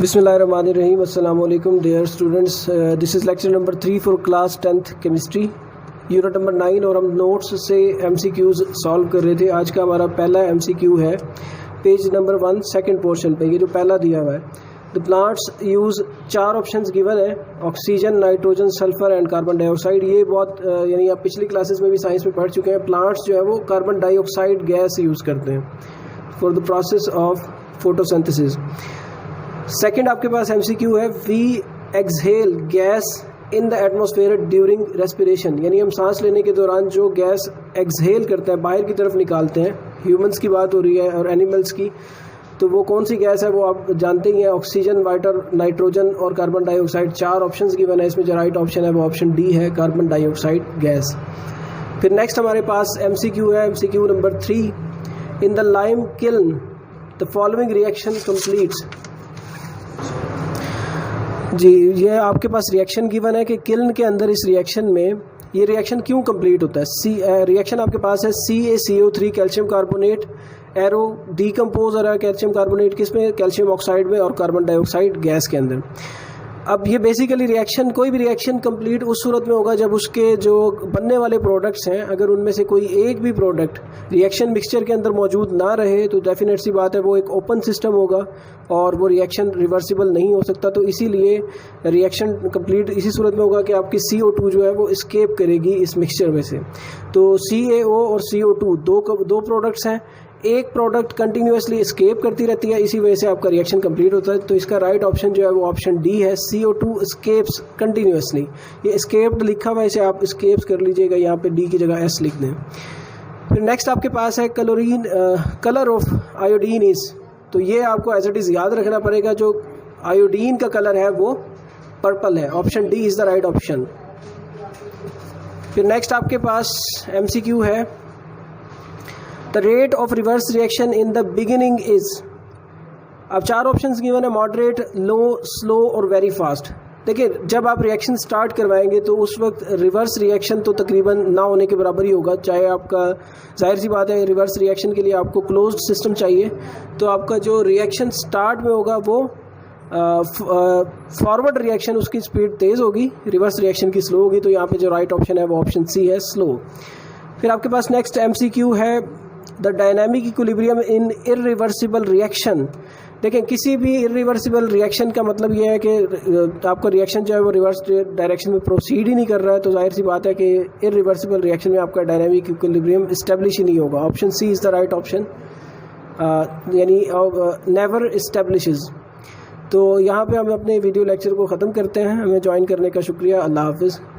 Bismillahirrahmanirrahim. Assalamu alaikum dear students. This is lecture number 3 for class 10th chemistry. Unit number 9 और हम notes से MCQs solve कर रहे थे. आज का हमारा पहला MCQ है पेज नंबर 1 सेकंड पोर्शन पे. ये जो पहला दिया हुआ है, the plants use 4 options given है, oxygen, nitrogen, sulphur and carbon dioxide. ये बहुत यानी आप पिछली क्लासेस में भी साइंस में पढ़ चुके हैं. प्लांट्स जो है वो कार्बन डाइऑक्साइड गैस यूज़ करते हैं for the process of photosynthesis. Second आपके पास MCQ है, we exhale gas in the atmosphere during respiration. यानी हम सांस लेने के दौरान जो गैस एक्सहेल करते हैं, बाहर की तरफ निकालते हैं. ह्यूमंस की बात हो रही है और एनिमल्स की, तो वो कौन सी गैस है वो आप जानते ही हैं. ऑक्सीजन, वाटर, नाइट्रोजन और कार्बन डाइऑक्साइड. 4 ऑप्शंस गिवन है. इसमें जो राइट ऑप्शन है वो ऑप्शन डी है, कार्बन डाइऑक्साइड गैस. फिर नेक्स्ट हमारे पास MCQ है, MCQ number 3. In the lime kiln the following reaction completes. जी, ये आपके पास रिएक्शन गिवन है कि किल्न के अंदर इस रिएक्शन में ये रिएक्शन क्यों कंप्लीट होता है. रिएक्शन आपके पास है CaCO3 calcium carbonate, arrow decompose हो रहा है कैल्शियम कार्बोनेट किस में, कैल्शियम ऑक्साइड में और कार्बन डाइऑक्साइड गैस के अंदर. अब ये बेसिकली रिएक्शन, कोई भी रिएक्शन कंप्लीट उस सूरत में होगा जब उसके जो बनने वाले प्रोडक्ट्स हैं, अगर उनमें से कोई एक भी प्रोडक्ट रिएक्शन मिक्सचर के अंदर मौजूद ना रहे तो डेफिनेट सी बात है वो एक ओपन सिस्टम होगा और वो रिएक्शन रिवर्सिबल नहीं हो सकता. तो इसीलिए रिएक्शन कंप्लीट इसी सूरत में होगा कि आपकी CO2 जो है वो एस्केप करेगी इस मिक्सचर में से. तो CaO और CO2 दो प्रोडक्ट्स हैं. एक प्रोडक्ट कंटिन्यूसली एस्केप करती रहती है, इसी वजह से आपका रिएक्शन कंप्लीट होता है. तो इसका राइट ऑप्शन जो है वो ऑप्शन डी है, CO2 एस्केप्स कंटिन्यूसली. ये एस्केप्ड लिखा हुआ है, इसे आप एस्केप्स कर लीजिएगा, यहाँ पे डी की जगह S लिख दें. फिर नेक्स्ट आपके पास है कलर ऑफ आयोडीन इज. तो ये आपको एज इट इज़ याद रखना पड़ेगा, जो आयोडीन का कलर है वो पर्पल है. Option D is the right option. फिर नेक्स्ट आपके पास MCQ है, the rate of reverse reaction in the beginning is. अब 4 ऑप्शंस गिवन है, मॉडरेट, लो, स्लो और वेरी फास्ट. देखिए, जब आप रिएक्शन स्टार्ट करवाएंगे तो उस वक्त रिवर्स रिएक्शन तो तकरीबन ना होने के बराबर ही होगा. चाहे आपका, जाहिर सी बात है, रिवर्स रिएक्शन के लिए आपको क्लोज्ड सिस्टम चाहिए. तो आपका जो रिएक्शन स्टार्ट में होगा वो फॉरवर्ड रिएक्शन, उसकी स्पीड तेज़ होगी, रिवर्स रिएक्शन की स्लो होगी. तो यहाँ पे जो राइट ऑप्शन है वो ऑप्शन सी है, स्लो. फिर आपके पास नेक्स्ट MCQ है, the dynamic equilibrium in irreversible reaction. देखें, किसी भी इरिवर्सिबल रिएक्शन का मतलब ये है कि आपका रिएक्शन जो है वो रिवर्स डायरेक्शन में प्रोसीड ही नहीं कर रहा है. तो जाहिर सी बात है कि इरिवर्सिबल रिएक्शन में आपका डायनामिक इक्विलिब्रियम इस्टेब्लिश ही नहीं होगा. Option C is the right option, यानी नेवर इस्टेब्लिशेस. तो यहाँ पे हम अपने वीडियो लेक्चर को ख़त्म करते हैं. हमें ज्वाइन करने का शुक्रिया. अल्लाह हाफिज़.